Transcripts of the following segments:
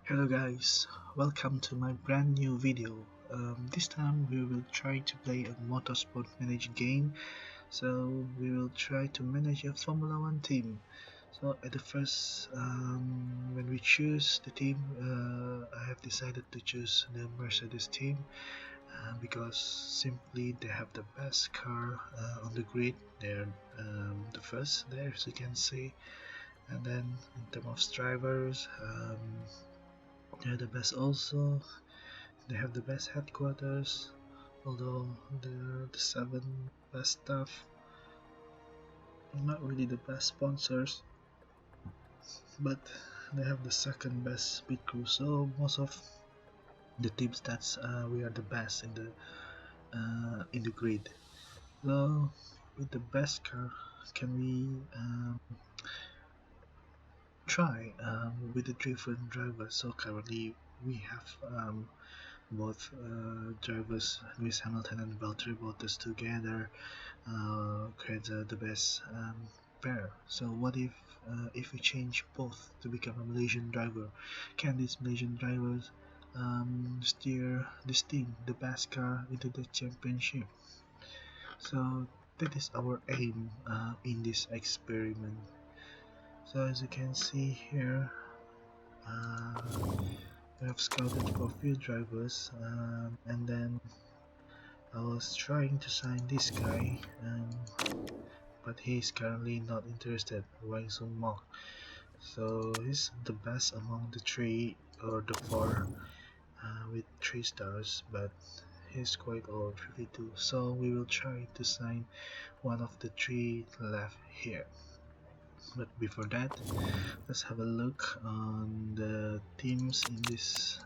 Hello guys, welcome to my brand new video. This time we will try to play a motorsport managed game. So we will try to manage a Formula 1 team. So at the first, when we choose the team, I have decided to choose the Mercedes team because simply they have the best car on the grid. They're the first there, as you can see. And then in terms of drivers, they're the best also. They have the best headquarters, although they're the 7 best staff. Not really the best sponsors, but they have the second best pit crew. So most of the team stats, we are the best in the grid. So with the best car, can we try with the different drivers? So currently we have both drivers, Lewis Hamilton and Valtteri Bottas together create the best pair. So what if we change both to become a Malaysian driver? Can these Malaysian drivers steer this team, the best car, into the championship? So that is our aim in this experiment. So as you can see here, uh, we have scouted for a few drivers, and then I was trying to sign this guy, but he is currently not interested, Wang Sung Mok. So he's the best among the three or the four with 3 stars, but he's quite old, 52. So we will try to sign one of the three left here. But before that, let's have a look on the teams in this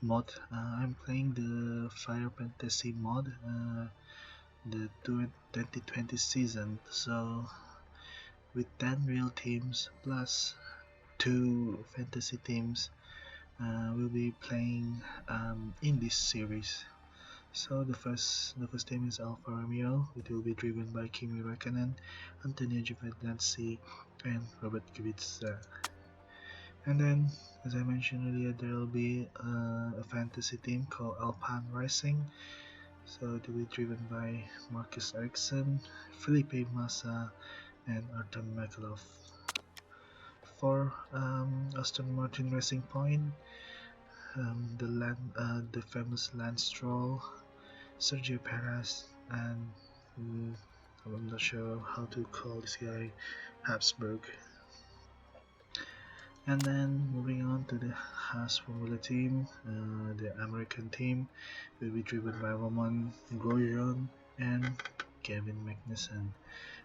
mod. I'm playing the Fire Fantasy mod, the 2020 season. So with 10 real teams plus 2 fantasy teams, we'll be playing in this series. So the first team is Alfa Romeo. It will be driven by Kimi Räikkönen, Antonio Giovinazzi, and Robert Kubica. And then, as I mentioned earlier, there will be a fantasy team called Alpine Racing. So it will be driven by Marcus Ericsson, Felipe Massa, and Artem Makalov. For Aston Martin Racing Point, the famous Lance Stroll, Sergio Perez, and I'm not sure how to call this guy, Habsburg. And then moving on to the Haas Formula team, the American team will be driven by Roman Grosjean and Kevin Magnussen.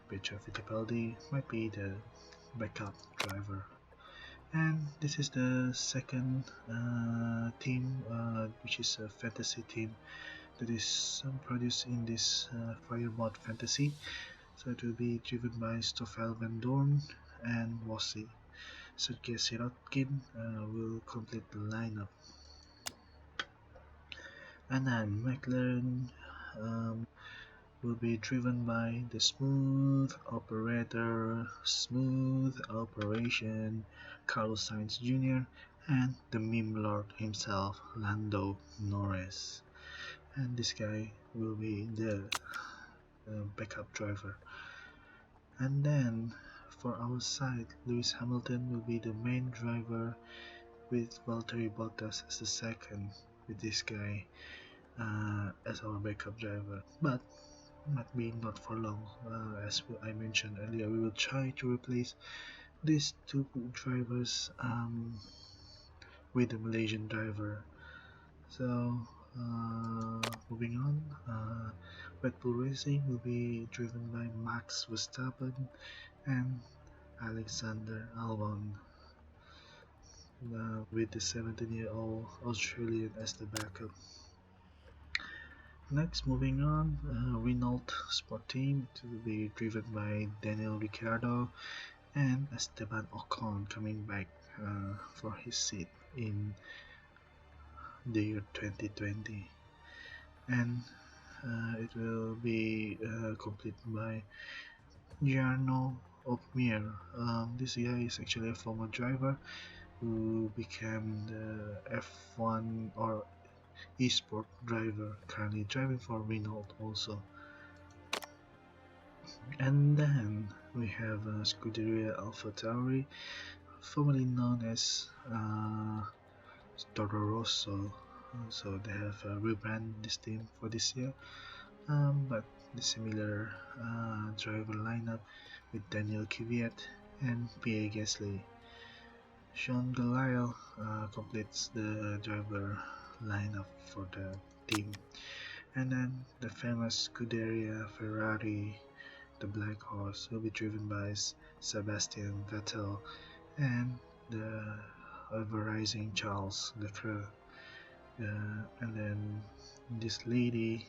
Pietro Fittipaldi might be the backup driver. And this is the second team, which is a fantasy team that is produced in this Fire Mod Fantasy. So it will be driven by Stoffel Van Dorn and Wossi. Sergei Sirotkin will complete the lineup. And then McLaren will be driven by the smooth operation, Carlos Sainz Jr., and the meme lord himself, Lando Norris. And this guy will be the backup driver. And then for our side, Lewis Hamilton will be the main driver with Valtteri Bottas as the second, with this guy as our backup driver. But might be not for long, as I mentioned earlier. We will try to replace these two drivers with the Malaysian driver. So moving on, Red Bull Racing will be driven by Max Verstappen and Alexander Albon, with the 17-year-old Australian as the backup. Next, moving on, Renault Sport Team to be driven by Daniel Ricciardo and Esteban Ocon coming back for his seat in the year 2020. And it will be completed by Jarno Opmeer. This guy is actually a former driver who became the F1 or esport driver, currently driving for Renault also. And then we have Scuderia AlphaTauri, formerly known as Toro Rosso. So they have rebranded this team for this year, but the similar driver lineup with Daniel Kvyat and Pierre Gasly. Sean Gelael completes the driver lineup for the team. And then the famous Scuderia Ferrari, the Black Horse, will be driven by Sebastian Vettel and the ever-rising Charles Leclerc. And then this lady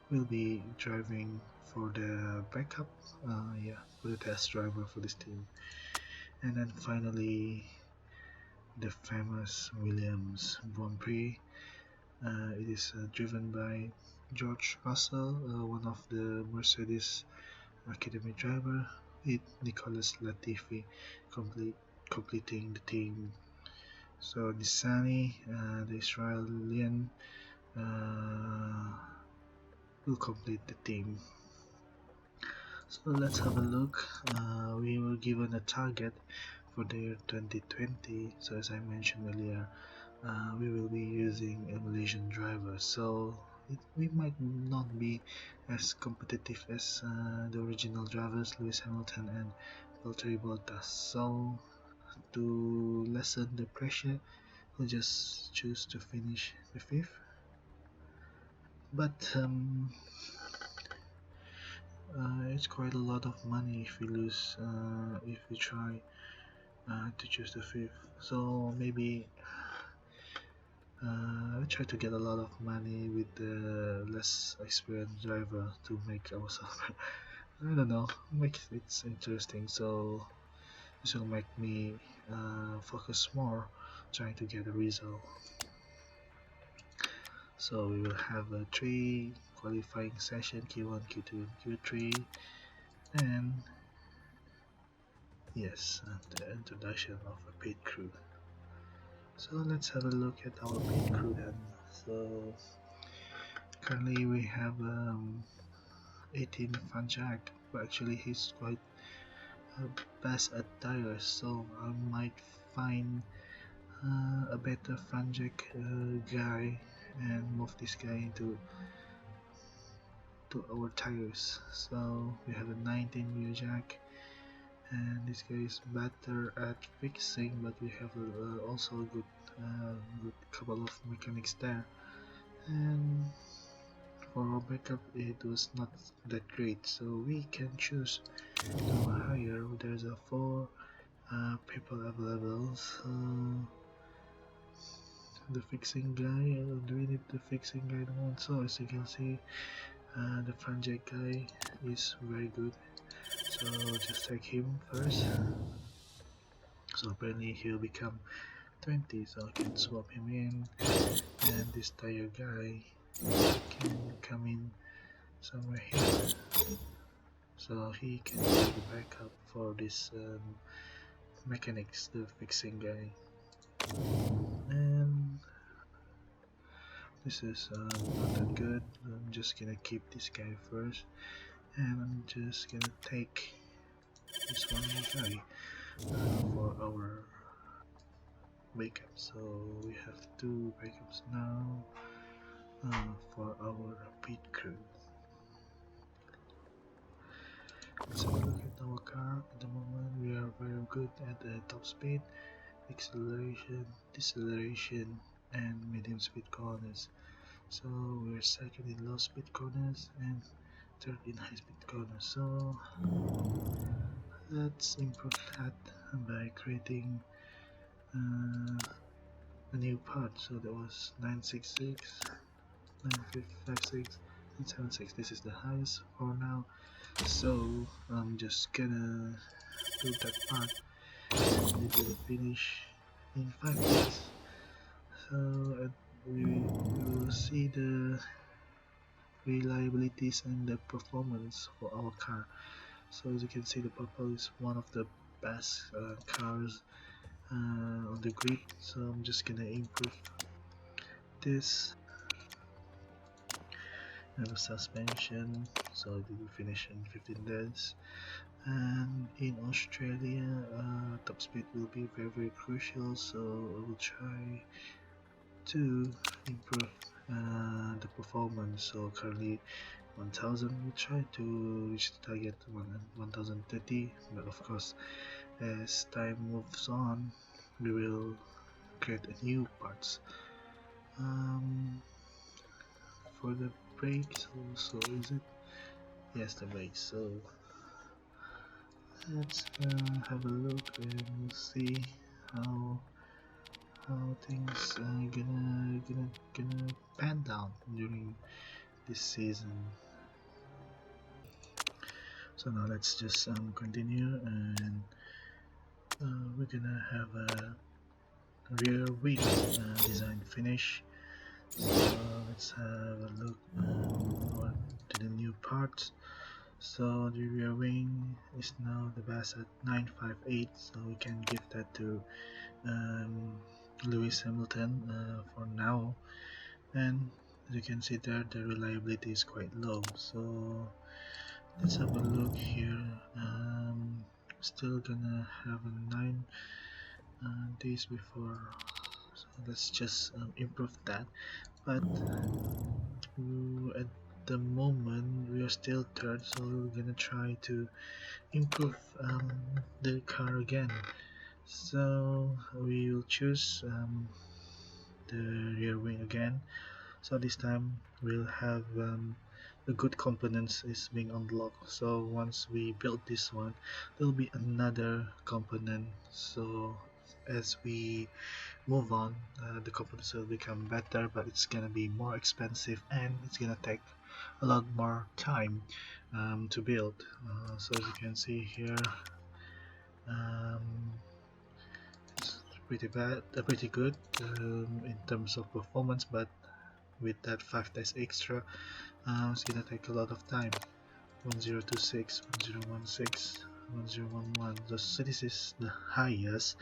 will be driving for the backup, for the test driver for this team. And then finally, the famous Williams Grand Prix. It is driven by George Russell, one of the Mercedes Academy driver, with Nicolas Latifi complete, completing the team. So Nissani, the Israelian, uh, will complete the team. So let's have a look. We were given a target for the year 2020. So as I mentioned earlier, we will be using a Malaysian driver. So we might not be as competitive as the original drivers, Lewis Hamilton and Valtteri Bottas. So to lessen the pressure, we'll just choose to finish the fifth. But it's quite a lot of money if we lose, if we try to choose the fifth. So maybe I try to get a lot of money with the less experienced driver to make ourselves. I don't know, make it interesting. So this will make me focus more, trying to get a result. So we will have a 3 qualifying session, Q1, Q2, and Q3, and yes, the introduction of a pit crew. So let's have a look at our pit crew then. So currently we have 18 Fanjak, but actually he's quite best at tires, so I might find a better Fanjak guy and move this guy into our tires. So we have a 19 wheel jack, and this guy is better at fixing, but we have also a good couple of mechanics there. And for our backup, it was not that great, so we can choose to hire. There's a 4 people available. So the fixing guy, do we need the fixing guy the one? So as you can see, the front jack guy is very good, so just take him first. So apparently he'll become 20, so I can swap him in, and this tire guy can come in somewhere here, so he can be the backup for this mechanics, the fixing guy. And this is not that good. I'm just gonna keep this guy first, and I'm just gonna take this one more guy for our backup. So we have 2 backups now for our pit crew. Let's have a look at our car. At the moment we are very good at the top speed, acceleration, deceleration, and medium speed corners. So we're second in low speed corners and third in high speed corners. So let's improve that by creating a new part. So that was 966, 9556, and 76. This is the highest for now. So I'm just gonna do that part, and it will finish in 5 minutes. So we will see the reliabilities and the performance for our car. So as you can see, the purple is one of the best cars on the grid. So I'm just gonna improve this and the suspension, so it will finish in 15 days. And in Australia, top speed will be very crucial, so I will try to improve the performance. So currently 1000, we try to reach the target 1030, but of course as time moves on we will create a new parts. um, for the brakes also, is it? Yes, the brakes. So let's have a look and see how things gonna pan down during this season. So now let's just continue, and we're gonna have a rear wing design finish. So let's have a look to the new parts. So the rear wing is now the best at 958, so we can give that to um, Lewis Hamilton for now. And as you can see there, the reliability is quite low. So let's have a look here. Still gonna have a 9 days before, so let's just improve that. But at the moment we are still third, so we're gonna try to improve the car again. So we will choose the rear wing again. So this time we'll have the good components is being unlocked. So once we build this one, there'll be another component. So as we move on, the components will become better, but it's gonna be more expensive and it's gonna take a lot more time to build. So as you can see here, um, it's pretty good in terms of performance, but with that 5 days extra, it's gonna take a lot of time. 1026, 1016, 1011. So this is the highest,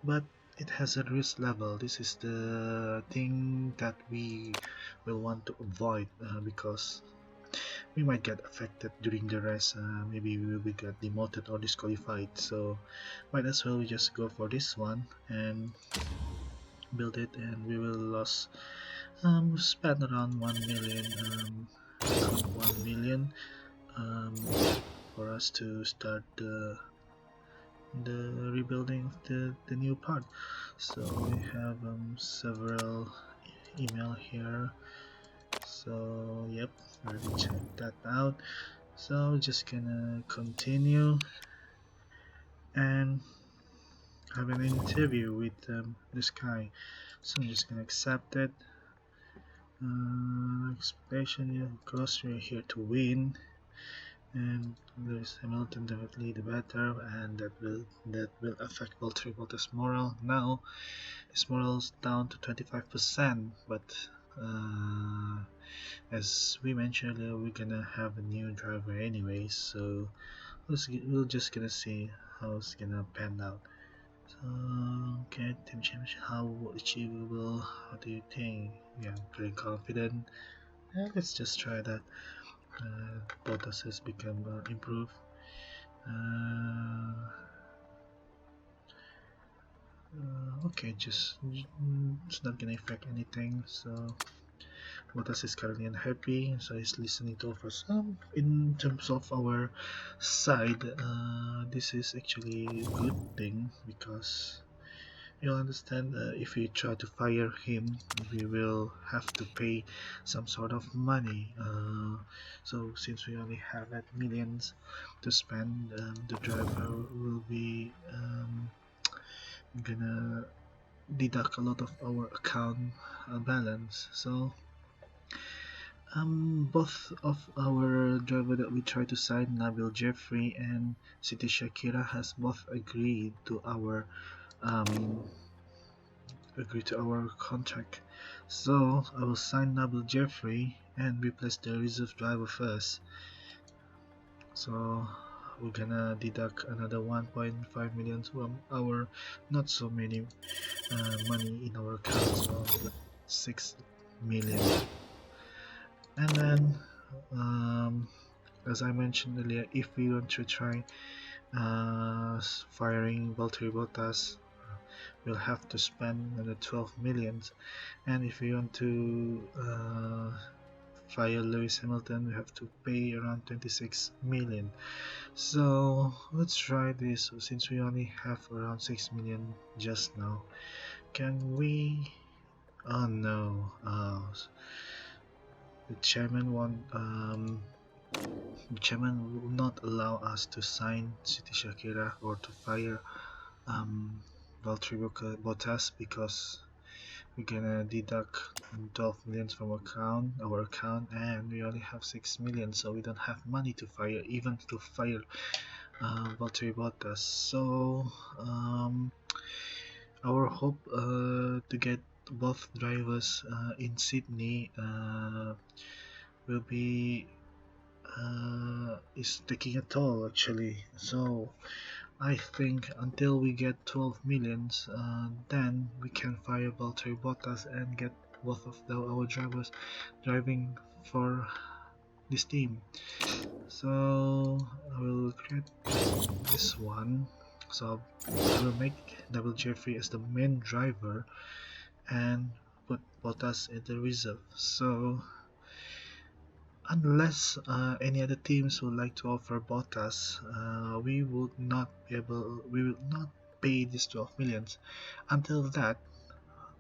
but it has a risk level. This is the thing that we will want to avoid, because we might get affected during the race. Maybe we will get demoted or disqualified, so might as well we just go for this one and build it, and we will lose spend around 1 million, 1 million um, for us to start the rebuilding of the new part. So we have several email here, so yep, already checked that out. So just gonna continue and have an interview with this guy. So I'm just gonna accept it. Expectation, yeah, of course we're here to win, and Lewis Hamilton definitely the better, and that will affect Valtteri Bottas' morale. Now his morale's down to 25%, but as we mentioned earlier, we're gonna have a new driver anyway, so we're just gonna see how it's gonna pan out. So, okay, team championship, how achievable? How do you think? Yeah, I'm pretty confident. Yeah, let's just try that. Bottas has become improved. Uh, okay, just it's not gonna affect anything. So Bottas is currently unhappy, so he's listening to us. In terms of our side, this is actually a good thing, because you'll understand, if we try to fire him, we will have to pay some sort of money. So since we only have that millions to spend, the driver will be gonna deduct a lot of our account balance. So both of our driver that we try to sign, Nabil Jeffrey and Siti Shakira, has both um, agreed to our contract. So I will sign Nabil Jeffrey and replace the reserve driver first. So we're gonna deduct another 1.5 million from our not so many money in our account, so 6 million. And then as I mentioned earlier, if we want to try firing Valtteri Bottas, we'll have to spend another 12 million. And if we want to fire Lewis Hamilton, we have to pay around 26 million. So let's try this. Since we only have around 6 million just now, can we? Oh no, the chairman will not allow us to sign City Shakira or to fire Valtteri Bottas because we're gonna deduct 12 millions from our account, and we only have 6 million, so we don't have money to fire, even to fire Valtteri Bottas. So our hope to get both drivers in Sydney will be is taking a toll actually. So I think until we get 12 millions, then we can fire Valtteri Bottas and get both of our drivers driving for this team. So I will create this one. So I will make Double Jeffrey as the main driver and put Bottas in the reserve. So unless any other teams would like to offer Bottas, we would not pay this 12 millions. Until that,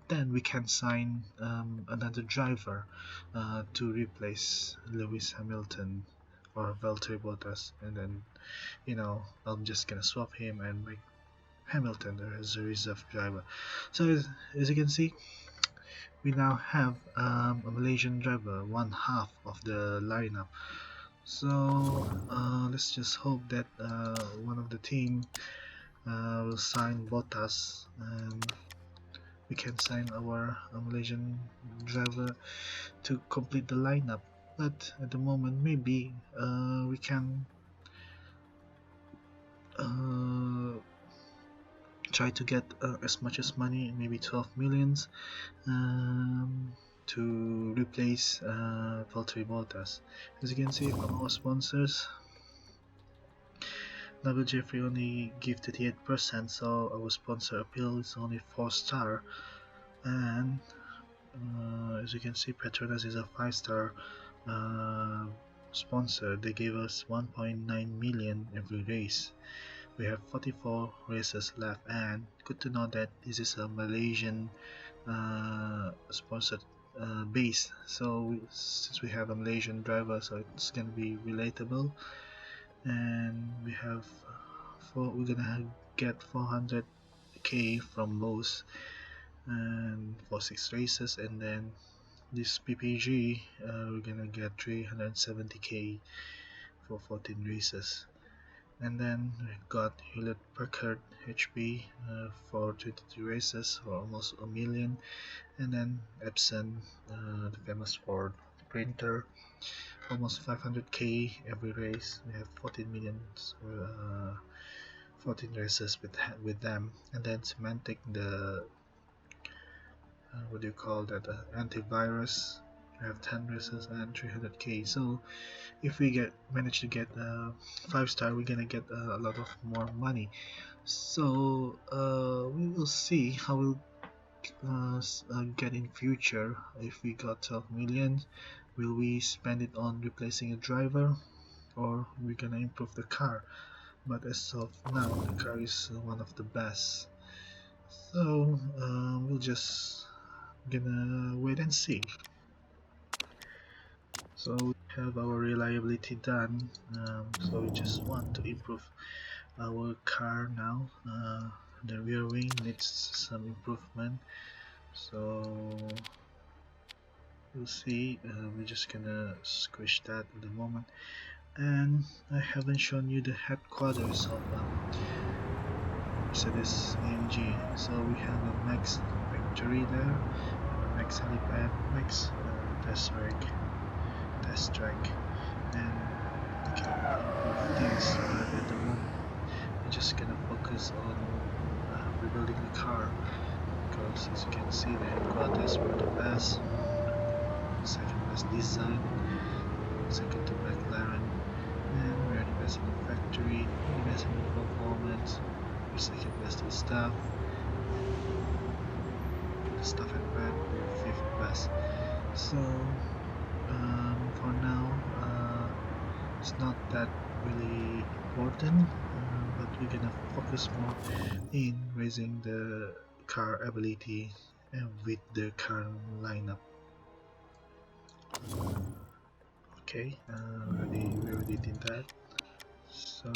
then we can sign another driver to replace Lewis Hamilton or Valtteri Bottas, and then I'm just gonna swap him and make Hamilton as a reserve driver. So as you can see, we now have a Malaysian driver, one half of the lineup. So let's just hope that one of the team will sign Bottas, and we can sign our Malaysian driver to complete the lineup. But at the moment, maybe we can try to get as much as money, maybe 12 millions, to replace Valtteri Bottas. As you can see from our sponsors, Double Jeffrey only give 38%, so our sponsor appeal is only 4-star, and as you can see, Petronas is a 5-star sponsor. They gave us 1.9 million every race. We have 44 races left, and good to know that this is a Malaysian sponsored base. So since we have a Malaysian driver, so it's gonna be relatable, and we're gonna get 400k from Lowe's and for 6 races, and then this PPG we're gonna get 370k for 14 races. And then we got Hewlett Packard HP for 22 races for almost a million, and then Epson, the famous Ford printer, almost 500k every race. We have 14 million, 14 races with them. And then Symantec, the what do you call that, antivirus. We have 10 races and 300k. So if we manage to get 5-star, we're gonna get a lot of more money. So we will see how we'll get in future. If we got 12 million, will we spend it on replacing a driver, or we're gonna improve the car? But as of now, the car is one of the best. So we'll just gonna wait and see. So we have our reliability done, so we just want to improve our car now. The rear wing needs some improvement, so we'll see. We're just gonna squish that at the moment. And I haven't shown you the headquarters of Mercedes AMG. So we have a Max factory there, a Max helipad, Max test track, and you improve this, but at the moment we're just gonna focus on rebuilding the car, because as you can see the headquarters were the best, second best design, second to McLaren, and we're the best in the factory, the best in the performance, we're second best in staff, the staff and van we're fifth best. So for now, it's not that really important, but we're gonna focus more in raising the car ability with the current lineup. Okay, we already did that. So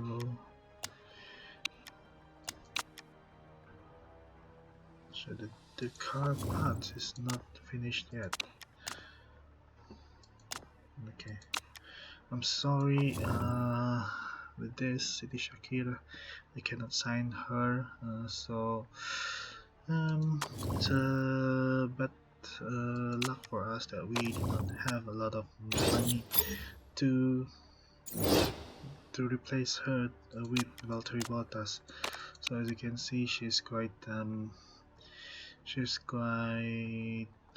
the car part is not finished yet. Okay, I'm sorry. With this City Shakira, I cannot sign her. So it's a bad luck for us that we do not have a lot of money to replace her with Valtteri Bottas. So as you can see, she's quite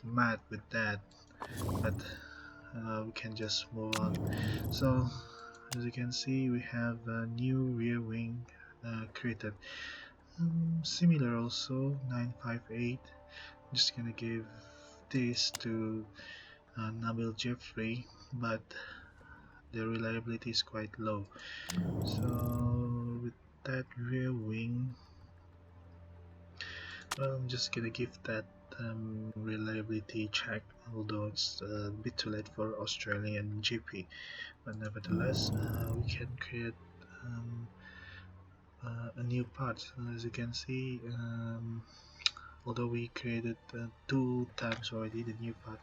mad with that, but we can just move on. So as you can see, we have a new rear wing created, similar also 958. I'm just gonna give this to Nabil Jeffrey, but the reliability is quite low. So with that rear wing, well, I'm just gonna give that reliability check, although it's a bit too late for Australian GP, but nevertheless we can create a new part. As you can see, although we created 2 times already the new part,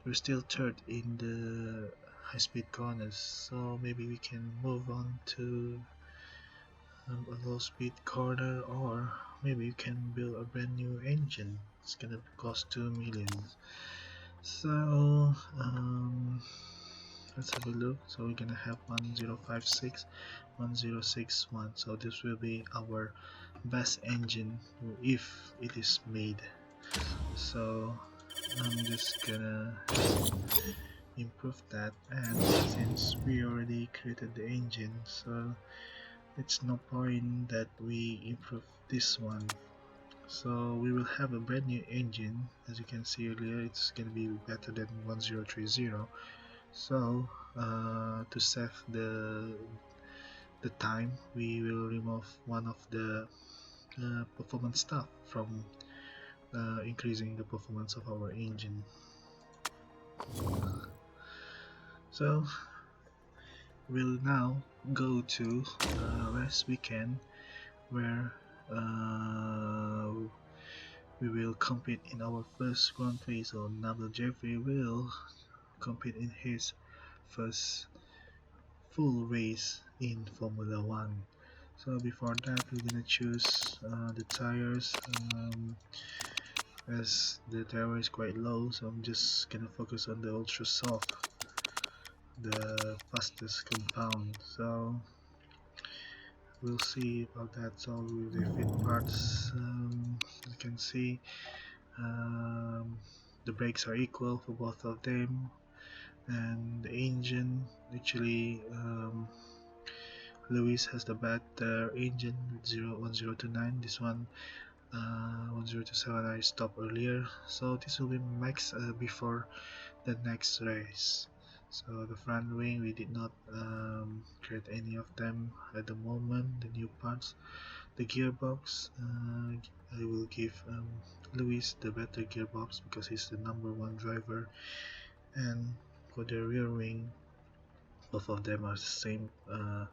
we're still third in the high-speed corners, so maybe we can move on to a low-speed corner, or maybe you can build a brand new engine. It's gonna cost 2 million. So let's have a look. So we're gonna have 1056, 1061. So this will be our best engine if it is made. So I'm just gonna improve that, and since we already created the engine, so it's no point that we improve this one. So we will have a brand new engine. As you can see earlier, it's gonna be better than 1030. So to save the time, we will remove one of the performance stuff from increasing the performance of our engine. So we'll now go to last weekend, where we will compete in our first Grand Prix. So Nabil Jeffrey will compete in his first full race in Formula 1. So before that, we're gonna choose the tires, as the tire is quite low, so I'm just gonna focus on the ultra soft, the fastest compound. So we'll see about that. So with the fit parts, you can see the brakes are equal for both of them, and the engine, actually Lewis has the better engine with 1029. This one 1027 I stopped earlier, so this will be max before the next race. So the front wing, we did not create any of them at the moment, the new parts. The gearbox, I will give Lewis the better gearbox because he's the #1 driver. And for the rear wing, both of them are the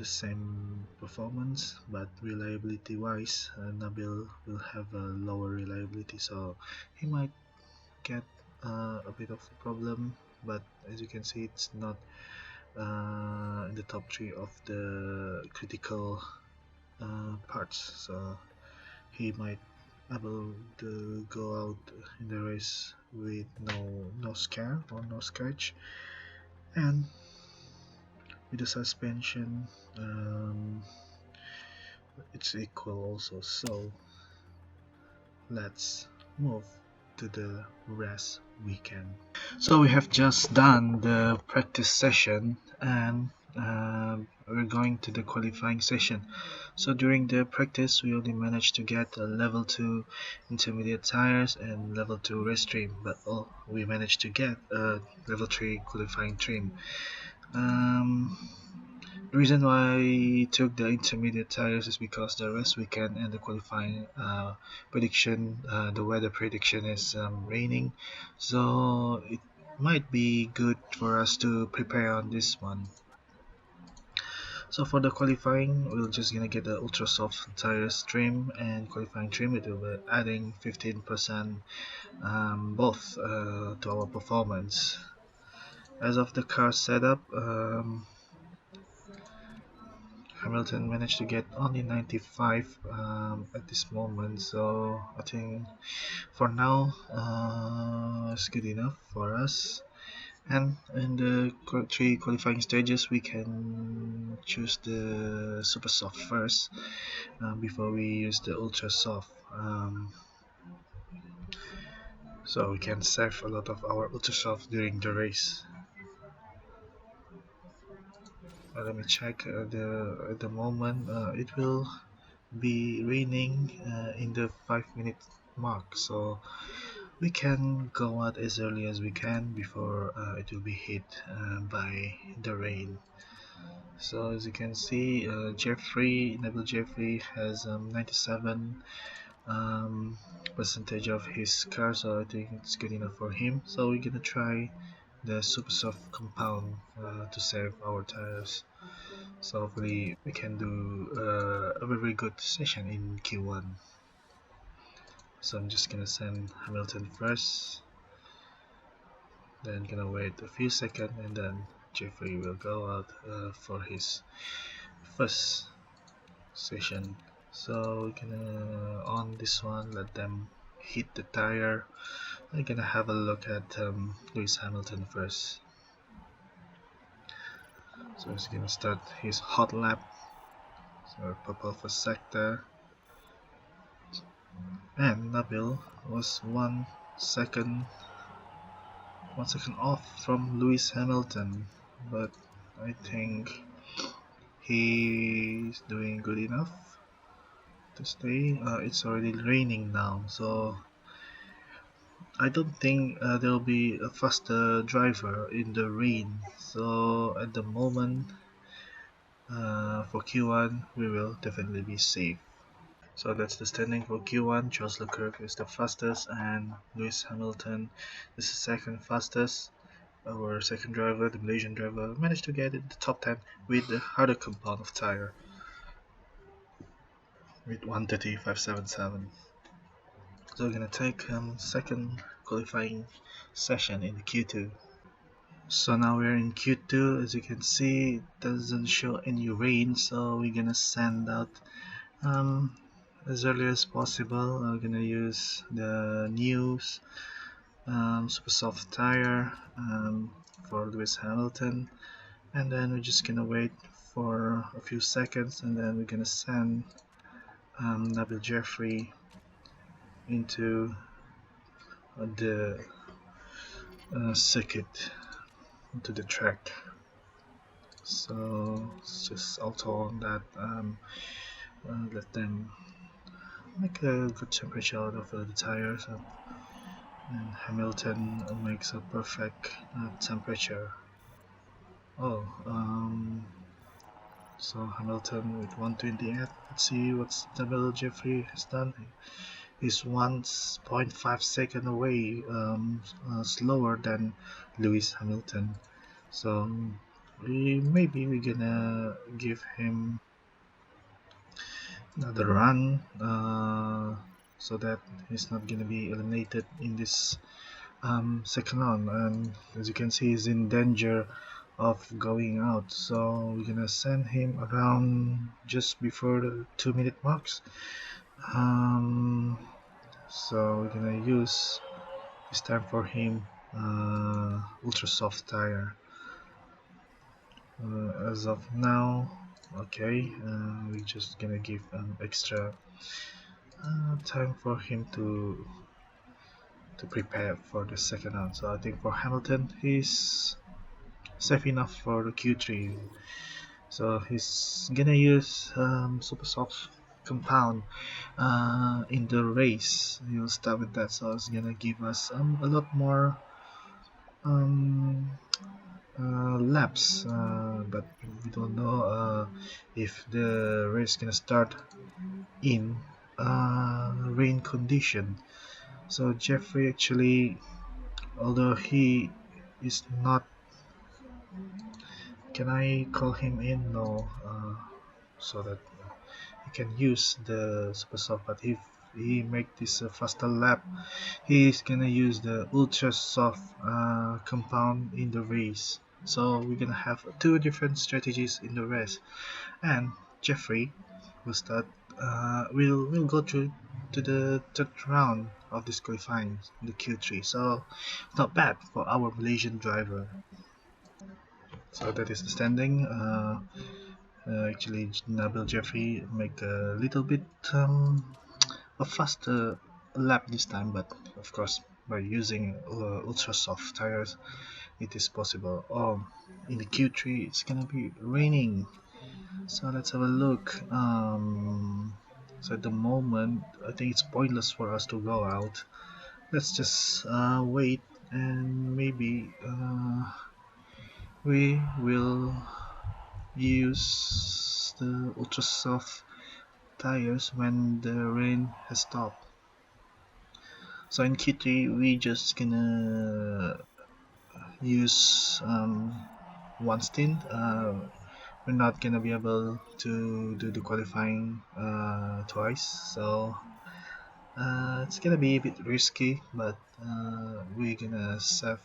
same performance, but reliability wise, Nabil will have a lower reliability, so he might get a bit of a problem. But as you can see, it's not in the top 3 of the critical parts, so he might able to go out in the race with no scare or no scratch. And with the suspension, it's equal also. So let's move to the rest weekend. So we have just done the practice session, and we're going to the qualifying session. So during the practice we only managed to get a level 2 intermediate tires and level 2 race trim, but we managed to get a level 3 qualifying trim. um, the reason why I took the intermediate tires is because the rest weekend and the qualifying prediction, the weather prediction is raining, so it might be good for us to prepare on this one. So for the qualifying, we're just gonna get the ultra soft tires trim and qualifying trim. It will be adding 15% both to our performance. As of the car setup, Hamilton managed to get only 95 at this moment, so I think for now it's good enough for us. And in the three qualifying stages, we can choose the super soft first before we use the ultra soft. So we can save a lot of our ultra soft during the race. Let me check at the moment. It will be raining in the 5 minute mark, so we can go out as early as we can before it will be hit by the rain. So as you can see, Jeffrey has 97 um, percentage of his car, so I think it's good enough for him. So we're gonna try the super soft compound to save our tires. So hopefully we can do a very good session in Q1. So I'm just gonna send Hamilton first, then gonna wait a few seconds, and then Jeffrey will go out for his first session. So we're gonna on this one let them hit the tire. I'm gonna have a look at Lewis Hamilton first. So he's gonna start his hot lap. So purple for sector, and Nabil was 1 second 1 second off from Lewis Hamilton, but I think he's doing good enough to stay. It's already raining now, so I don't think there will be a faster driver in the rain. So at the moment, for Q1, we will definitely be safe. So that's the standing for Q1. Charles Leclerc is the fastest, and Lewis Hamilton is the second fastest. Our second driver, the Malaysian driver, managed to get in the top 10 with the harder compound of tire with 1:35.77. So we're gonna take second qualifying session in the Q2. So now we're in Q2. As you can see, it doesn't show any rain, so we're gonna send out um, as early as possible. We're gonna use the new super soft tire for Lewis Hamilton, and then we're just gonna wait for a few seconds, and then we're gonna send Nabil Jeffrey into the circuit, into the track. So it's just auto on that. Let them make a good temperature out of the tires, and Hamilton makes a perfect temperature. Oh, so Hamilton with 128. Let's see what Nabil Jeffrey has done. He's 1.5 seconds away, slower than Lewis Hamilton. So maybe we're gonna give him another run, so that he's not gonna be eliminated in this second round. And as you can see, he's in danger of going out. So we're gonna send him around just before the 2 minute marks. Um, so we're gonna use this time for him ultra soft tire. As of now, okay, we're just gonna give extra time for him to prepare for the second round. So I think for Hamilton, he's safe enough for the Q3. So he's gonna use super soft compound in the race. He'll start with that, so it's gonna give us a lot more um, laps. But we don't know if the race gonna start in rain condition. So Jeffrey actually, although he is not, can I call him in? No, so that he can use the super soft. But if he make this faster lap, he's gonna use the ultra soft compound in the race. So we're gonna have two different strategies in the race, and Jeffrey will start. Will go through to the third round of this qualifying, the Q3. So not bad for our Malaysian driver. So that is the standing. Actually, Nabil Jeffrey make a little bit a faster lap this time, but of course by using ultra soft tires, it is possible. Oh, in the Q3 it's gonna be raining, so let's have a look. So at the moment, I think it's pointless for us to go out. Let's just wait, and maybe we will use the ultra soft tires when the rain has stopped. So in Q3 we just gonna use one stint. We're not gonna be able to do the qualifying twice, so it's gonna be a bit risky, but we're gonna save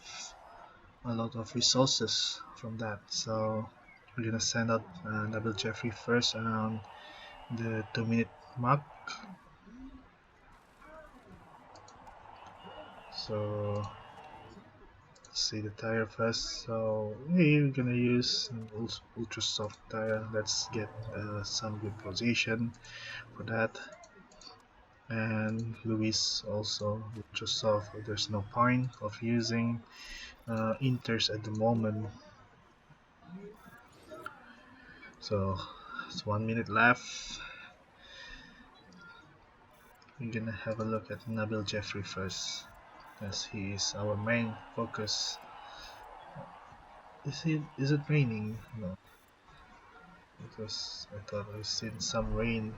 a lot of resources from that. So we're gonna send out Double Jeffrey first around the 2 minute mark. So see the tire first. So we're gonna use ultra soft tire. Let's get some good position for that. And Luis also ultra soft. There's no point of using inters at the moment. So it's 1 minute left. We're gonna have a look at Nabil Jeffrey first, as he is our main focus. Is it raining? No, because I thought I seen some rain.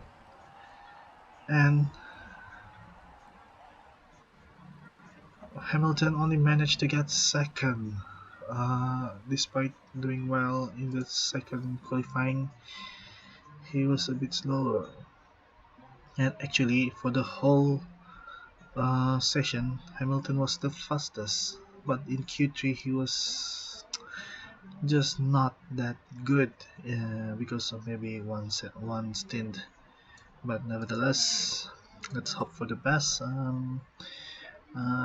And Hamilton only managed to get second, despite doing well in the second qualifying. He was a bit slower, and actually for the whole session, Hamilton was the fastest. But in Q3, he was just not that good because of maybe one stint. But nevertheless, let's hope for the best.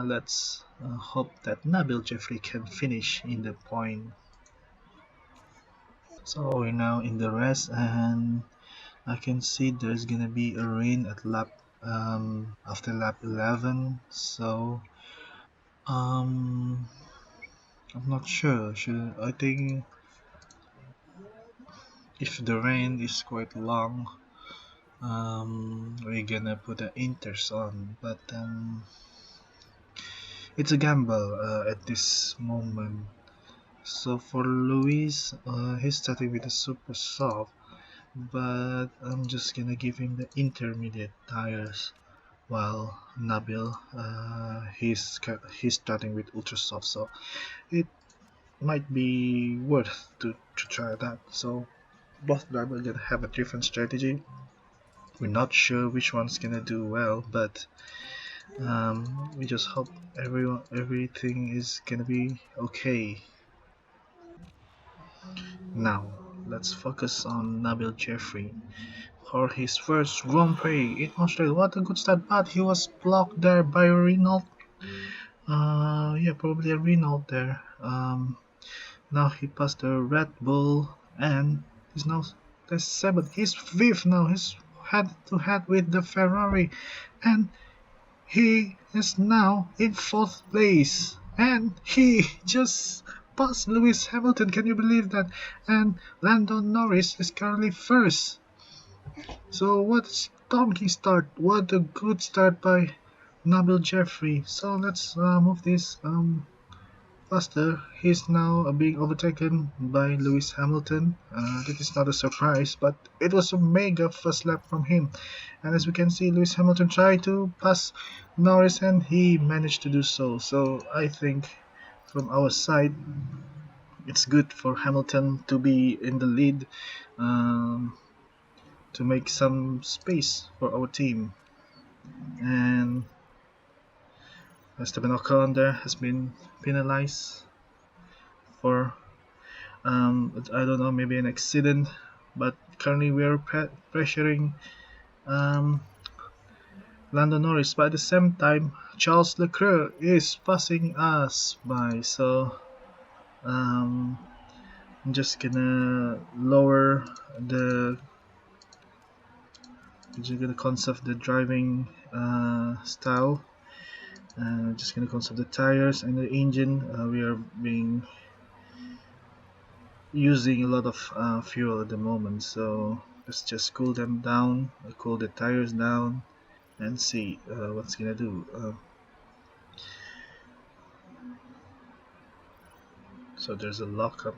Let's hope that Nabil Jeffrey can finish in the point. So we're now in the rest, and I can see there's gonna be a rain at lap after lap 11. So um, I'm not sure. Should I think if the rain is quite long, we're gonna put the inters on, but it's a gamble at this moment. So for Luis, he's starting with the super soft, but I'm just gonna give him the intermediate tires. While Nabil, he's starting with ultra soft, so it might be worth to try that. So both drivers gonna have a different strategy. We're not sure which one's gonna do well, but we just hope everything is gonna be okay. Now, let's focus on Nabil Jeffrey for his first Grand Prix in Australia. What a good start, but he was blocked there by Renault. Yeah, probably a Renault there. Now he passed the Red Bull. and he's now that's seventh. He's fifth now. He's head to head with the Ferrari, and he is now in fourth place. And he just passed Lewis Hamilton. Can you believe that? And Lando Norris is currently first. So what a stonking start! What a good start by Nabil Jeffrey. So let's move this faster. He's now being overtaken by Lewis Hamilton. That is not a surprise, but it was a mega fast lap from him. And as we can see, Lewis Hamilton tried to pass Norris and he managed to do so. So I think from our side, it's good for Hamilton to be in the lead, um, to make some space for our team. And Esteban Ocon there has been penalized for I don't know, maybe an accident. But currently we are pressuring um, Lando Norris. But at the same time, Charles Leclerc is passing us by. So um, I'm just gonna lower the just gonna conserve the driving style. Just gonna conserve the tires and the engine. We are being using a lot of fuel at the moment, so let's just cool them down, cool the tires down, and see what's gonna do. So there's a lockup,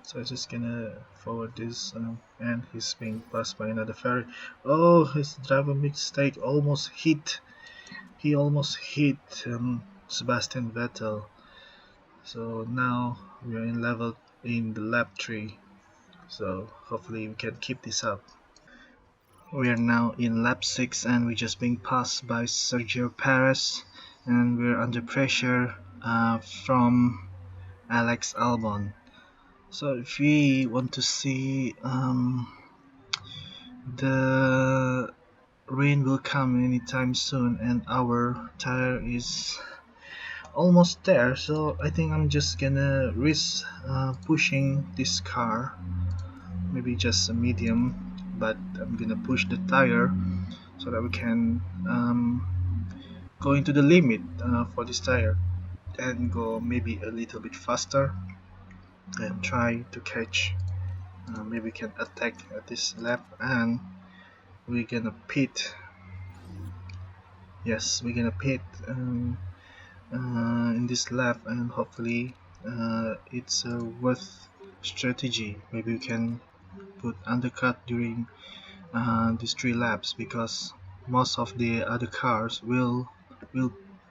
so I'm just gonna forward this, and he's being passed by another ferry. Oh, his driver mistake almost hit. He almost hit Sebastian Vettel. So now we are in the lap 3. So hopefully we can keep this up. We are now in lap 6 and we're just being passed by Sergio Perez, and we're under pressure from Alex Albon. So if we want to see the rain will come anytime soon and our tire is almost there, so I think I'm just gonna risk pushing this car, maybe just a medium, but I'm gonna push the tire so that we can go into the limit for this tire and go maybe a little bit faster and try to catch. Maybe we can attack at this lap and we're gonna pit. Yes, we're gonna pit in this lap, and hopefully it's a worth strategy. Maybe we can put undercut during these 3 laps, because most of the other cars will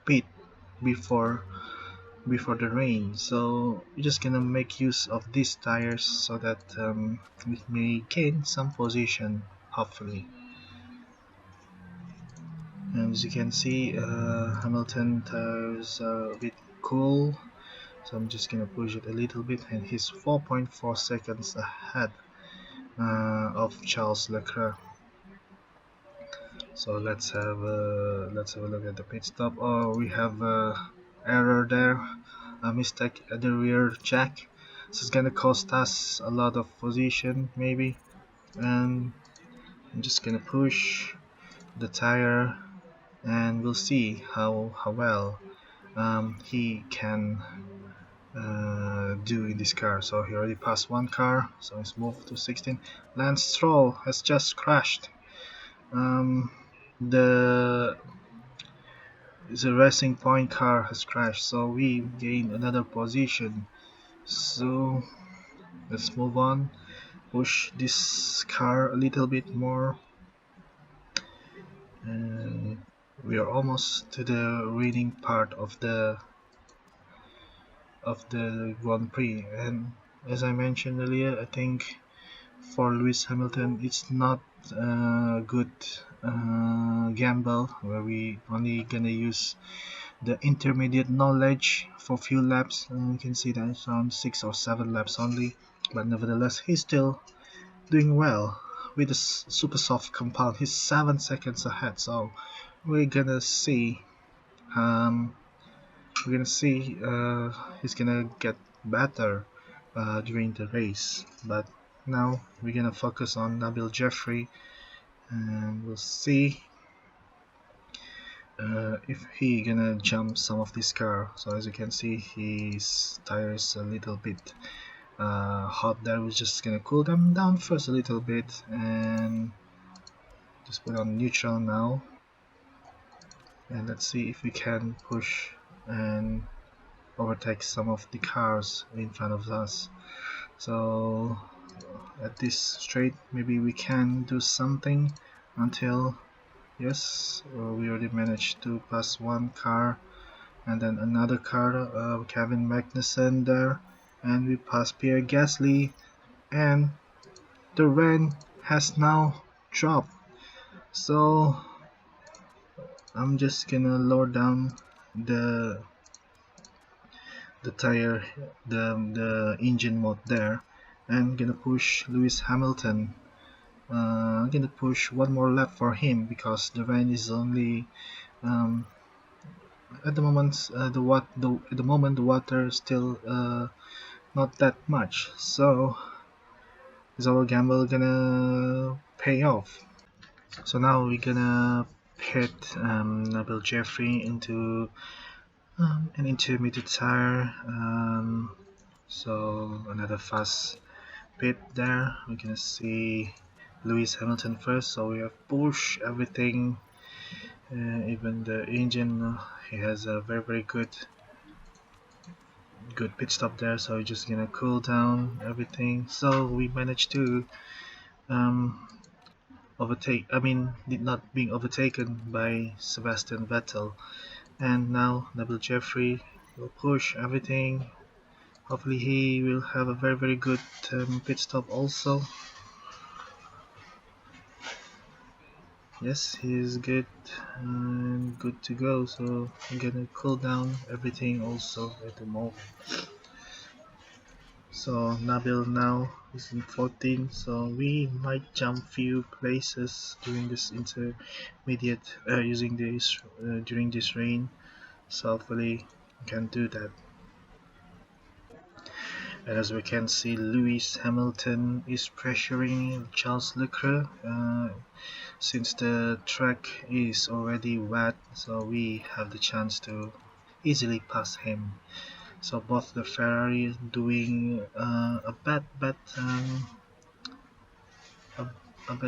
pit before the rain. So we're just gonna make use of these tires so that we may gain some position, hopefully. And as you can see, Hamilton tires are a bit cool, so I'm just gonna push it a little bit, and he's 4.4 seconds ahead of Charles Leclerc. So let's have a look at the pit stop. Oh, we have error there, a mistake at the rear jack. This is gonna cost us a lot of position maybe, and I'm just gonna push the tire, and we'll see how well he can do in this car. So he already passed one car, so he's moved to 16. Lance Stroll has just crashed. The Racing Point car has crashed, so we gained another position. So let's move on, push this car a little bit more, and we are almost to the winning part of the Grand Prix. And as I mentioned earlier, I think for Lewis Hamilton it's not a good gamble where we only gonna use the intermediate knowledge for few laps. You can see that it's around 6 or 7 laps only, but nevertheless he's still doing well with the super soft compound. He's 7 seconds ahead, so we're gonna see he's gonna get better during the race. But Now we're gonna focus on Nabil Jeffrey, and we'll see if he gonna jump some of this car. So as you can see, his tires a little bit hot there. We're just gonna cool them down first a little bit and just put on neutral now, and let's see if we can push and overtake some of the cars in front of us. So at this straight, maybe we can do something until, yes, we already managed to pass one car and then another car, Kevin Magnussen there, and we passed Pierre Gasly, and the rain has now dropped. So I'm just gonna lower down the the tire, the engine mode there, and gonna push Lewis Hamilton. I'm gonna push one more lap for him because the rain is only at the moment at the moment the water is still not that much. So is our gamble gonna pay off? So now we're gonna pit Nabil Jeffrey into an intermediate tire. So another fast pit there. We're gonna see Lewis Hamilton first. So we have push everything, even the engine. He has a very good pit stop there. So we're just gonna cool down everything. So we managed to um, overtake. I mean, did not being overtaken by Sebastian Vettel. And now Nabil Jeffrey will push everything. Hopefully he will have a very good pit stop also. Yes, he is good and good to go. So I'm gonna cool down everything also at the moment. So Nabil now is in 14, so we might jump few places during this intermediate using this during this rain. So hopefully we can do that. And as we can see, Lewis Hamilton is pressuring Charles Leclerc since the track is already wet, so we have the chance to easily pass him. So both the Ferrari doing a, a bad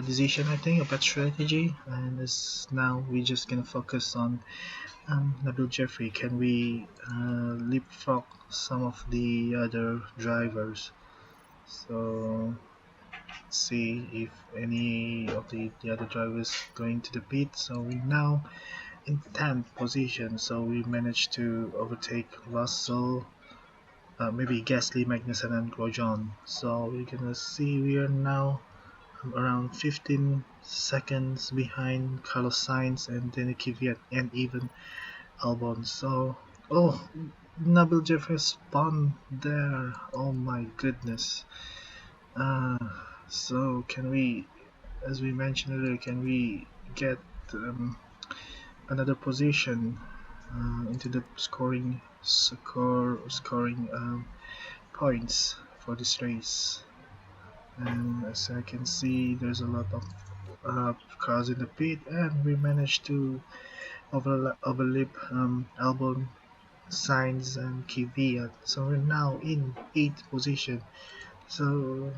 decision, I think, a bad strategy, and is now we're just gonna focus on Nabil Jeffrey. Can we leapfrog some of the other drivers? So see if any of the other drivers going to the pit. So we now in 10th position. So we managed to overtake Russell, maybe Gasly, Magnussen, and Grosjean. So we're gonna see we are now around 15 seconds behind Carlos Sainz and Danny Kvyat and even Albon. So, oh, Nabil Jeffrey spun there. Oh my goodness. Uh, so can we, as we mentioned earlier, can we get another position into the scoring points for this race? And as I can see, there's a lot of cars in the pit, and we managed to overlap Albon, Sainz, and Kvyat. So we're now in 8th position. So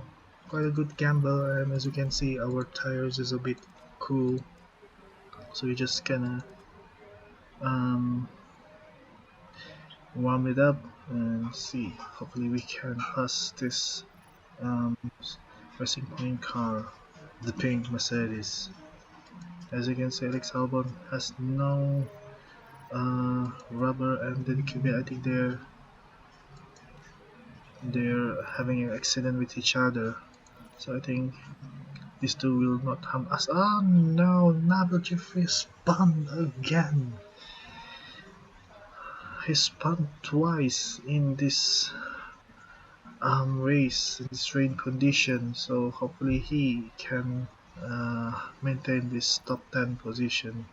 quite a good gamble, and as you can see, our tires is a bit cool. So we're just gonna um, warm it up and see. Hopefully, we can pass this um, racing point car, the pink Mercedes. As you can see, Alex Albon has no rubber, and then Kvyat, I think they're having an accident with each other. So I think these two will not harm us. Oh no, Nabil Jeffrey spun again. He spun twice in this race, in this rain condition. So hopefully he can maintain this top 10 position.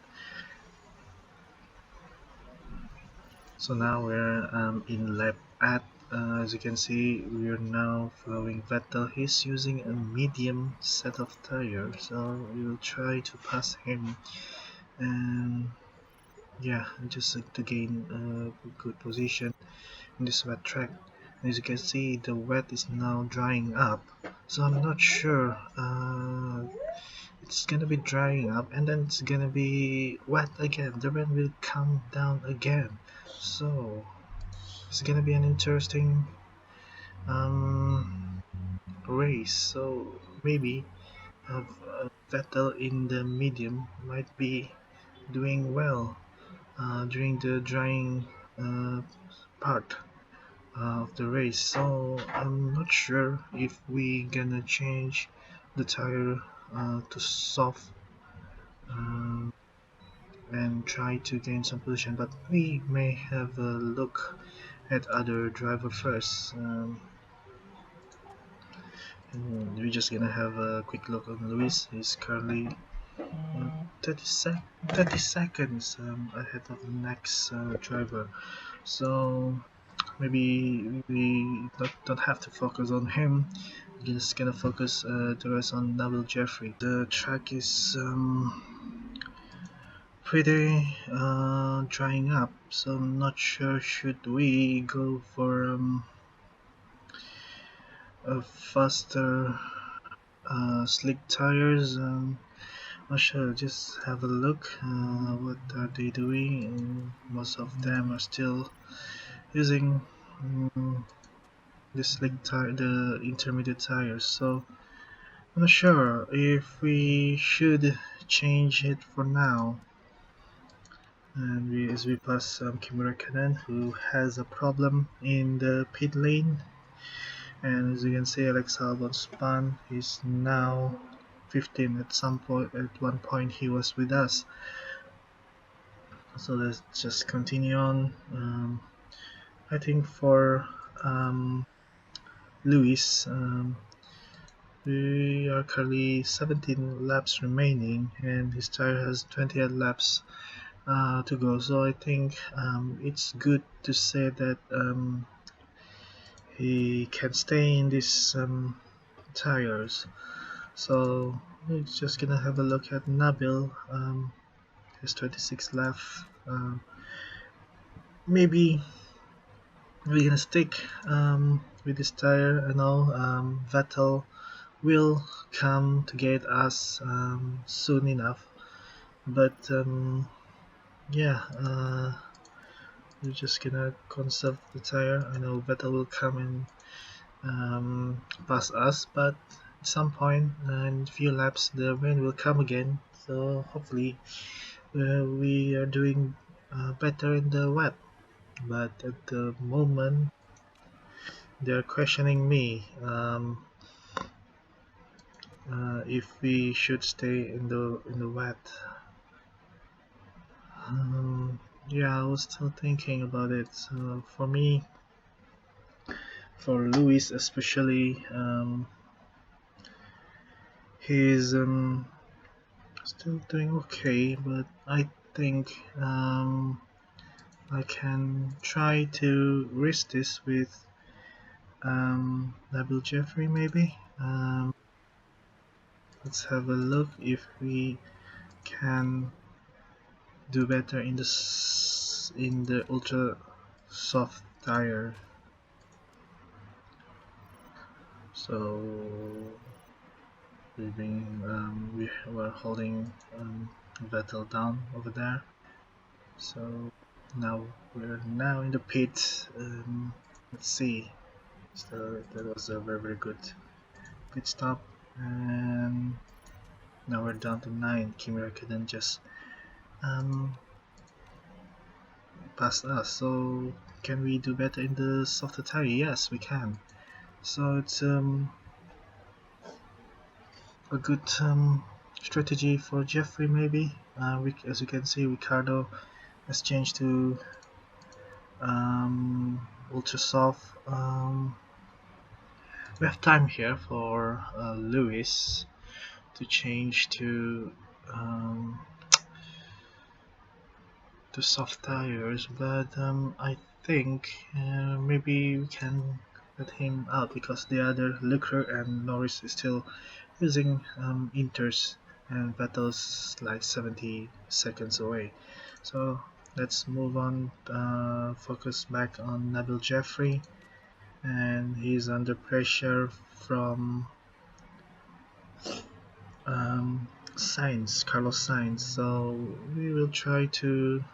So now we're in lap at As you can see, we are now following Vettel. He's using a medium set of tires, so we will try to pass him. And yeah, just to gain a good position in this wet track. As you can see, the wet is now drying up, so I'm not sure. It's gonna be drying up, and then it's gonna be wet again. The rain will come down again, so it's gonna be an interesting um, race. So maybe Vettel in the medium might be doing well during the drying uh, part of the race. So I'm not sure if we gonna change the tire to soft um, and try to gain some position, but we may have a look at other driver first. And we're just gonna have a quick look on Luis. He's currently 30, 30 seconds ahead of the next driver. So maybe we don't have to focus on him. We're just gonna focus the rest on Nabil Jeffrey. The track is pretty drying up, so I'm not sure should we go for a faster slick tires. Not sure. Just have a look. What are they doing? Most of them are still using um, the slick tire, the intermediate tires. So I'm not sure if we should change it for now. And as we pass Kimi Räikkönen, who has a problem in the pit lane, and as you can see, Alex Albon spun. He's now 15. At some point, at one point, he was with us. So let's just continue on. I think for um, Lewis, we are currently 17 laps remaining, and his tire has 28 laps to go. So I think it's good to say that he can stay in these tires. So we're just gonna have a look at Nabil. Has 26 left. Maybe we're gonna stick with this tire. I know Vettel will come to get us soon enough, but yeah, we're just gonna conserve the tire. I know Vettel will come and pass us, but at some point in a few laps the rain will come again. So hopefully we are doing better in the wet. But at the moment they're questioning me if we should stay in the wet. Um, yeah, I was still thinking about it. For me, for Luis especially, he's still doing okay, but I think I can try to risk this with Nabil Jeffrey maybe. Let's have a look if we can do better in the ultra soft tire. So we were holding Vettel down over there. So now we're now in the pit. Let's see. So that was a very good pit stop, and now we're down to 9. Kimi Räikkönen just um, passed us. So can we do better in the softer tire? Yes, we can. So it's a good strategy for Jeffrey maybe. As you can see, Ricardo has changed to ultra soft. We have time here for Lewis to change to to soft tires, but I think maybe we can let him out because the other Leclerc and Norris is still using inters, and Vettel's like 70 seconds away. So let's move on. Focus back on Nabil Jeffrey, and he's under pressure from um, Carlos Sainz. So we will try to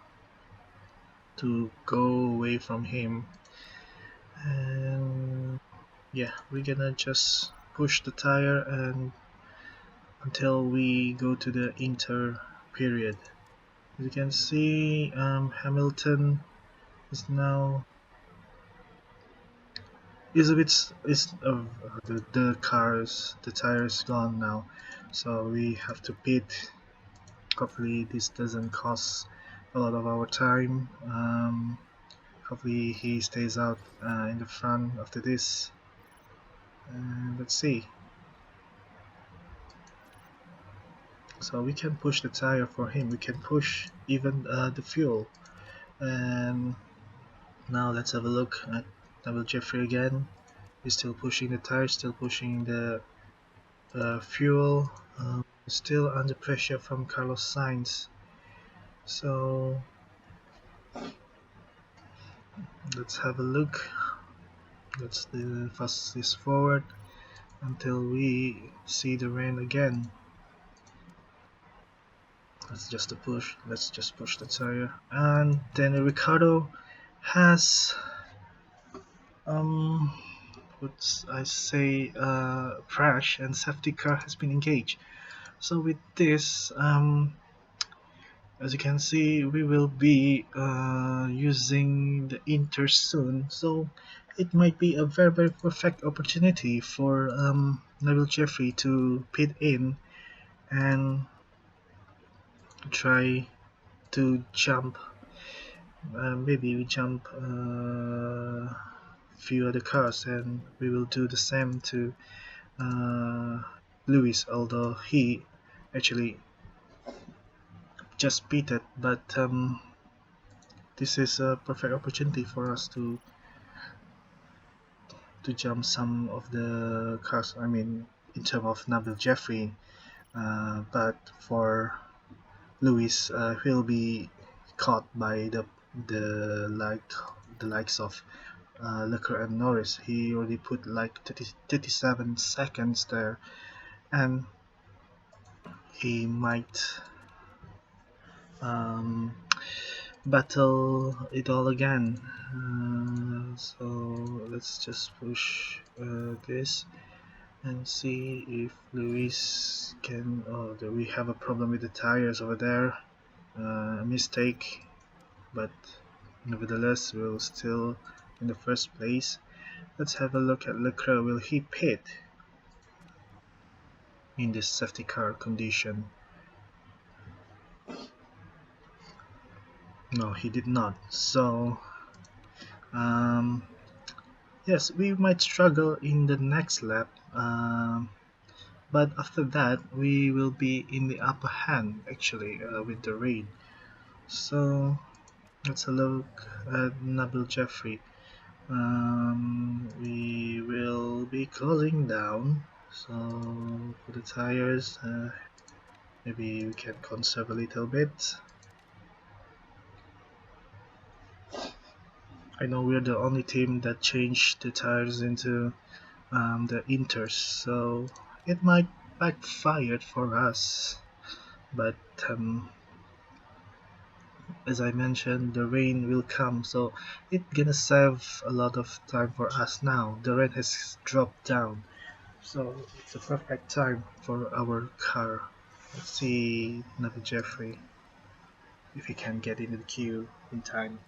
go away from him, and yeah, we're gonna just push the tire and until we go to the inter period. As you can see, Hamilton is now is a bit is the tires gone now, so we have to pit. Hopefully this doesn't cost a lot of our time. Hopefully he stays out in the front after this. Let's see. So we can push the tire for him. We can push even the fuel. And now let's have a look at Double Jeffrey again. He's still pushing the tire, still pushing the fuel. Still under pressure from Carlos Sainz. So let's have a look. Let's fast this forward until we see the rain again. Let's just push. Let's just push the tire. And then Ricardo has um what I say crash and safety car has been engaged. So with this as you can see we will be using the Inter soon, so it might be a very perfect opportunity for Neville Jeffrey to pit in and try to jump, maybe we jump few other cars and we will do the same to uh, Lewis, although he actually just beat it, but this is a perfect opportunity for us to jump some of the cars. I mean, in terms of Nabil Jeffrey, but for Lewis, he'll be caught by the like the likes of Leclerc and Norris. He already put like 37 seconds there, and he might um, battle it all again. So let's just push this and see if Luis can. Oh, we have a problem with the tires over there. A mistake, but nevertheless, we're still in the first place. Let's have a look at Leclerc. Will he pit in this safety car condition? No, he did not. So, um, yes, we might struggle in the next lap. But after that, we will be in the upper hand actually with the rain. So let's have a look at Nabil Jeffrey. We will be closing down. So for the tires, maybe we can conserve a little bit. I know we're the only team that changed the tires into the Inters, so it might backfire for us. But as I mentioned, the rain will come, so it's gonna save a lot of time for us now. The rain has dropped down, so it's a perfect time for our car. Let's see Navi Jeffrey if he can get into the queue in time.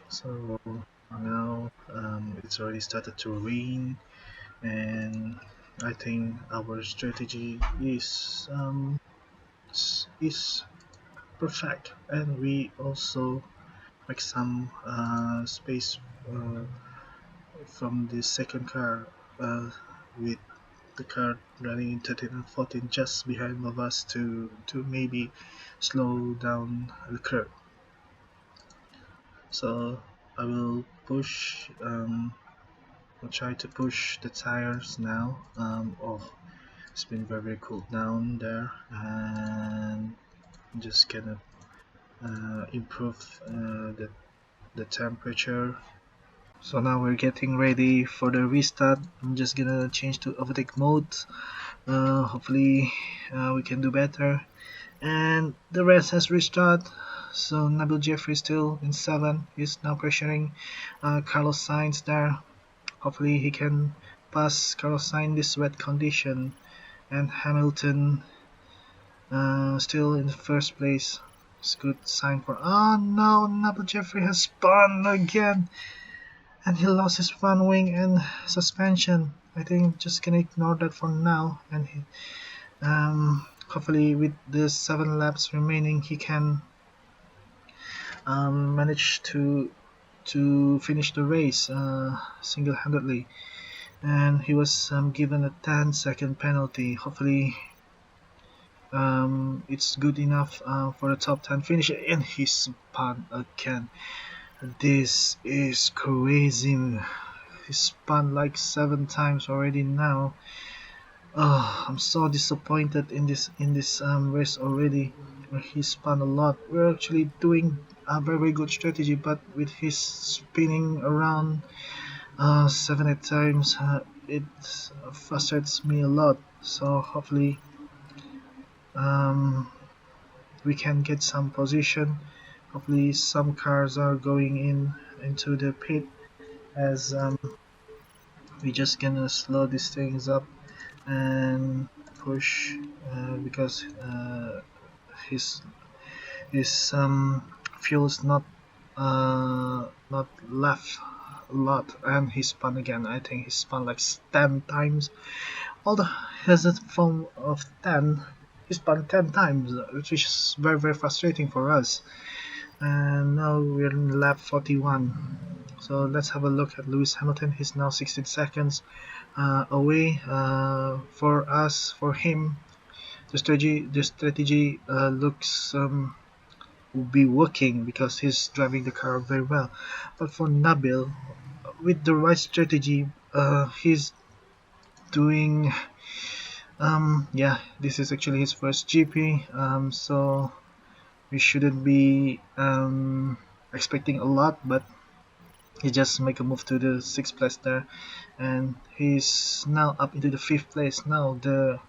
So now it's already started to rain, and I think our strategy is perfect, and we also make some space from the second car with the car running in 13 and 14 just behind of us to maybe slow down the curve. So I will push. I'll try to push the tires now. Oh, it's been very cooled down there, and I'm just gonna improve the temperature. So now we're getting ready for the restart. I'm just gonna change to overtake mode. Hopefully we can do better. And the rest has restarted. So Nabil Jeffrey still in 7. He's now pressuring Carlos Sainz there. Hopefully he can pass Carlos Sainz in this wet condition. And Hamilton still in the first place. It's a good sign for. Oh no, Nabil Jeffrey has spun again. And he lost his front wing and suspension. I think just gonna ignore that for now. And hopefully with the 7 laps remaining, he can manage to finish the race single-handedly. And he was given a 10-second penalty. Hopefully, it's good enough for the top 10 finish. And he spun again. This is crazy. He spun like 7 times already now. Oh, I'm so disappointed in this race already. He spun a lot. We're actually doing a very good strategy, but with his spinning around 7 8 times, it frustrates me a lot. So hopefully, um, we can get some position. Hopefully, some cars are going into the pit as we just gonna slow these things up and push because his his fuel is not left a lot, and he spun again. I think he spun like 10 times. Although he has a form of 10, he spun 10 times, which is very very frustrating for us. And now we're in lap 41. So let's have a look at Lewis Hamilton. He's now 16 seconds away. For us, for him, the strategy looks will be working because he's driving the car very well. But for Nabil, with the right strategy, he's doing. Yeah, this is actually his first GP. So we shouldn't be expecting a lot, but he just make a move to the 6th place there, and he's now up into the 5th place. Now the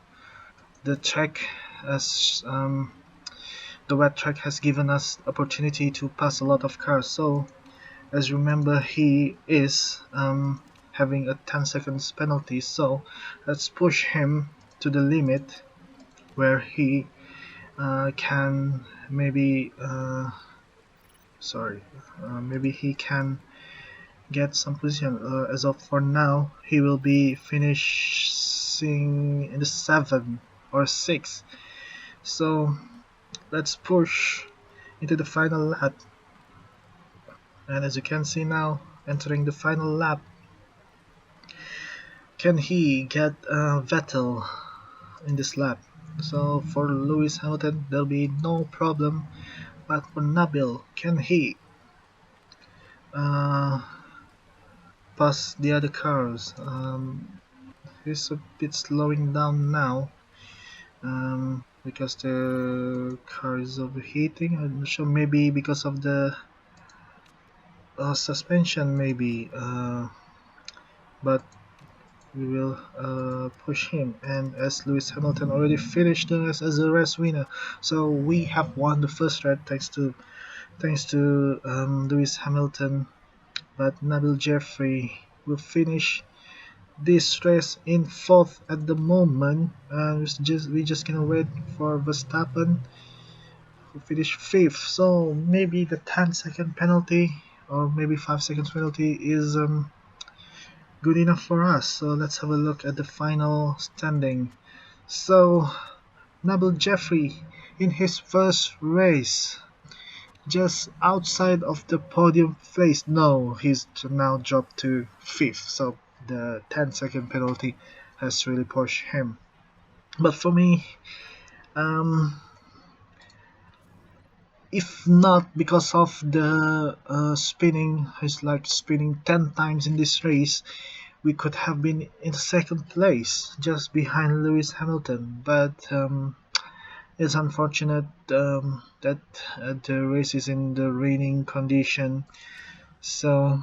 track has the wet track has given us opportunity to pass a lot of cars. So as you remember, he is having a 10 seconds penalty. So let's push him to the limit where he can maybe maybe he can get some position. As of for now, he will be finishing in the 7th or 6th. So let's push into the final lap. And as you can see now, entering the final lap, can he get Vettel in this lap? So for Lewis Hamilton, there'll be no problem. But for Nabil, can he uh, pass the other cars? He's a bit slowing down now because the car is overheating. I'm not sure, maybe because of the suspension, maybe. But we will push him. And as Lewis Hamilton already finished the race as a race winner, so we have won the first race thanks to Lewis Hamilton. But Nabil Jeffrey will finish this race in 4th at the moment, and we just gonna wait for Verstappen who finish 5th. So maybe the 10-second penalty or maybe 5 seconds penalty is good enough for us. So let's have a look at the final standing. So Nabil Jeffrey in his first race, just outside of the podium place. No, he's now dropped to 5th. So the 10-second penalty has really pushed him. But for me, um, if not because of the spinning, he's like spinning 10 times in this race, we could have been in second place, just behind Lewis Hamilton. But it's unfortunate that the race is in the raining condition. So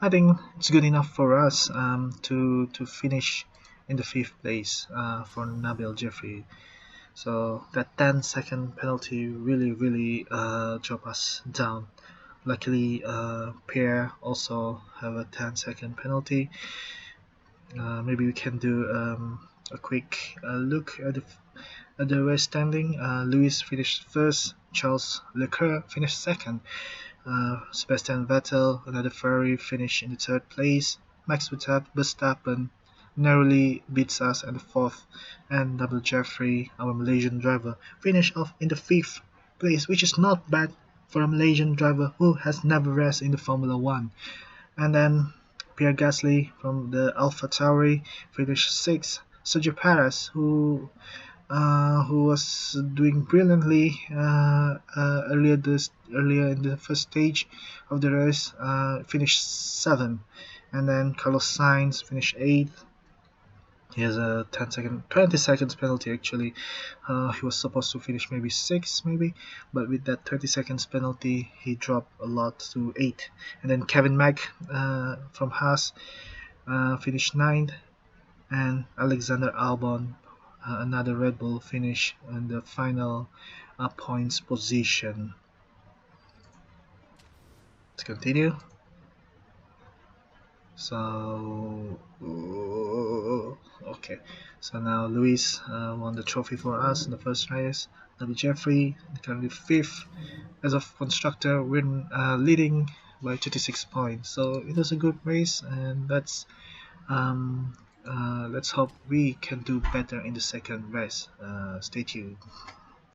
I think it's good enough for us to finish in the fifth place for Nabil Jeffrey. So that 10-second penalty really dropped us down. Luckily, Pierre also have a 10-second penalty. Maybe we can do a quick look at the race standing. Lewis finished first. Charles Leclerc finished second. Sebastian Vettel, another Ferrari, finished in the third place. Max Verstappen narrowly beats us at the fourth, and Double Jeffrey, our Malaysian driver, finished off in the fifth place, which is not bad for a Malaysian driver who has never raced in the Formula One. And then Pierre Gasly from the AlphaTauri finished sixth. Sergio Perez, who was doing brilliantly earlier in the first stage of the race, finished seventh, and then Carlos Sainz finished eighth. He has a 20 seconds penalty actually. He was supposed to finish maybe sixth, maybe, but with that 30 seconds penalty, he dropped a lot to eighth. And then Kevin Mack from Haas finished ninth, and Alexander Albon, another Red Bull, finish in the final points position. Let's continue. So, okay. So now Luis won the trophy for us in the first race. W. Jeffrey currently fifth. As of constructor, we're leading by 36 points. So it was a good race, and let's hope we can do better in the second race. Stay tuned.